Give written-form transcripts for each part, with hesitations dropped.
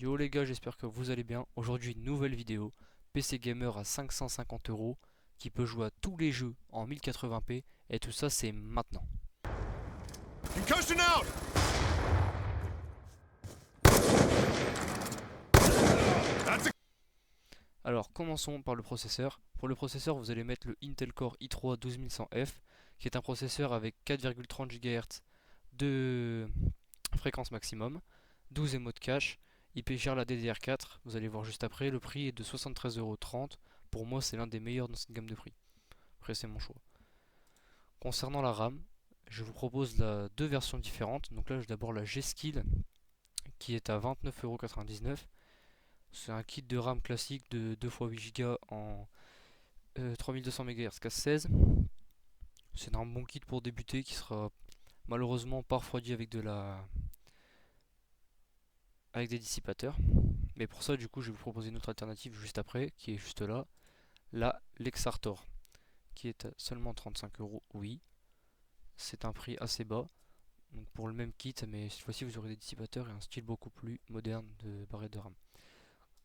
Yo les gars, j'espère que vous allez bien. Aujourd'hui, une nouvelle vidéo. PC Gamer à 550 € qui peut jouer à tous les jeux en 1080p. Et tout ça, c'est maintenant. Concussion out! That's a Alors, commençons par le processeur. Pour le processeur, vous allez mettre le Intel Core i3 12100F qui est un processeur avec 4,30 GHz de fréquence maximum, 12 émaux de cache. Il peut gérer la DDR4, vous allez voir juste après. Le prix est de 73,30 €. Pour moi, c'est l'un des meilleurs dans cette gamme de prix. Après, c'est mon choix. Concernant la RAM, je vous propose deux versions différentes. Donc là, j'ai d'abord la G-Skill qui est à 29,99 €. C'est un kit de RAM classique de 2 x 8 Go en 3200 MHz casse 16. C'est un bon kit pour débuter qui sera malheureusement pas refroidi avec des dissipateurs. Mais pour ça, du coup, je vais vous proposer une autre alternative juste après, qui est juste là, la Lexartor, qui est à seulement 35 €. Oui, c'est un prix assez bas. Donc pour le même kit, mais cette fois-ci vous aurez des dissipateurs et un style beaucoup plus moderne de barrette de RAM.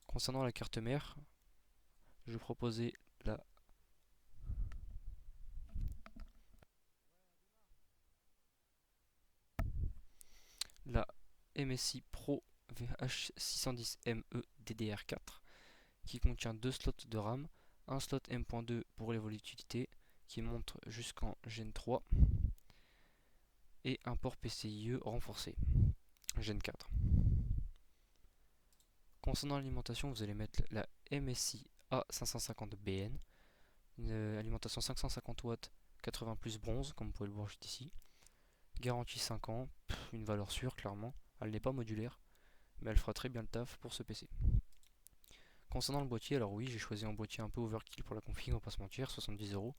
Concernant la carte mère, je vais proposer la MSI Pro VH610ME DDR4 qui contient deux slots de RAM, un slot M.2 pour les volatilisés qui monte jusqu'en Gen 3 et un port PCIe renforcé Gen 4. Concernant l'alimentation, vous allez mettre la MSI A550BN, une alimentation 550 watts, 80 plus bronze, comme vous pouvez le voir juste ici. Garantie 5 ans, une valeur sûre clairement. Elle n'est pas modulaire, mais elle fera très bien le taf pour ce PC. Concernant le boîtier, alors oui, j'ai choisi un boîtier un peu overkill pour la config, on va pas se mentir, 70 €.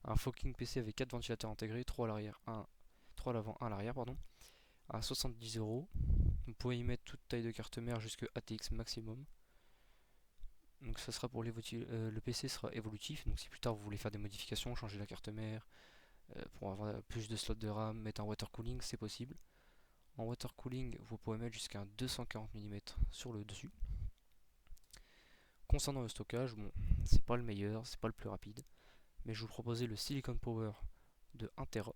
Un fucking PC avec 4 ventilateurs intégrés, 3 à l'arrière, 3 à l'avant, 1 à l'arrière, pardon, à 70 €. Vous pouvez y mettre toute taille de carte mère jusque ATX maximum. Donc ça sera pour le PC sera évolutif, donc si plus tard vous voulez faire des modifications, changer la carte mère, pour avoir plus de slots de RAM, mettre un water cooling, c'est possible. En water cooling, vous pouvez mettre jusqu'à un 240 mm sur le dessus. Concernant le stockage, bon, c'est pas le meilleur, c'est pas le plus rapide, mais je vous proposais le Silicon Power de 1 Tera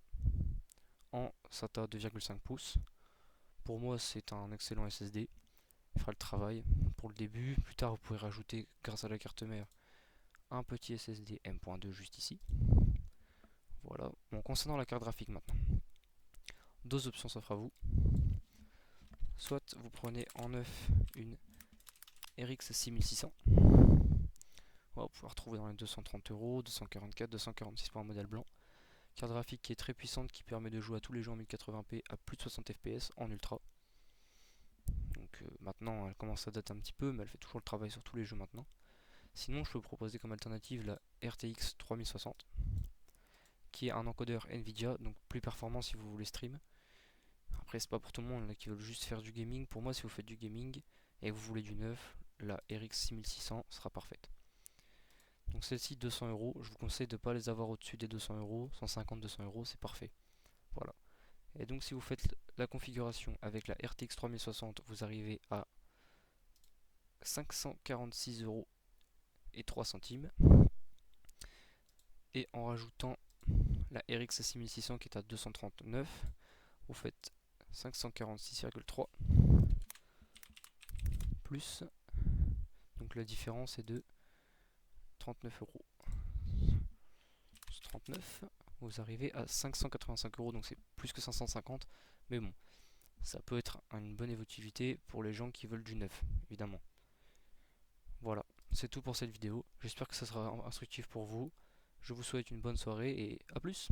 en SATA 2,5 pouces. Pour moi, c'est un excellent SSD. Il fera le travail pour le début. Plus tard, vous pouvez rajouter, grâce à la carte mère, un petit SSD M.2 juste ici. Voilà. Bon, concernant la carte graphique maintenant, deux options s'offrent à vous. Soit vous prenez en neuf une RX 6600. Voilà, vous pouvez retrouver dans les 230 €, 244, 246 pour un modèle blanc. Carte graphique qui est très puissante, qui permet de jouer à tous les jeux en 1080p à plus de 60 fps en ultra. Donc maintenant elle commence à dater un petit peu, mais elle fait toujours le travail sur tous les jeux maintenant. Sinon, je peux vous proposer comme alternative la RTX 3060, qui est un encodeur Nvidia, donc plus performant si vous voulez stream. Après, c'est pas pour tout le monde, il y en a qui veulent juste faire du gaming. Pour moi, si vous faites du gaming et que vous voulez du neuf, la RX 6600 sera parfaite. Donc celle-ci 200 €, je vous conseille de ne pas les avoir au-dessus des 200 €, 150, 200 €, c'est parfait. Voilà. Et donc si vous faites la configuration avec la RTX 3060, vous arrivez à 546 € et 3 centimes. Et en rajoutant la RX 6600 qui est à 239, vous faites 546,3 plus, donc la différence est de 39 €. 39, vous arrivez à 585 €, donc c'est plus que 550, mais bon, ça peut être une bonne évolutivité pour les gens qui veulent du neuf, évidemment. Voilà, c'est tout pour cette vidéo, j'espère que ça sera instructif pour vous, je vous souhaite une bonne soirée et à plus.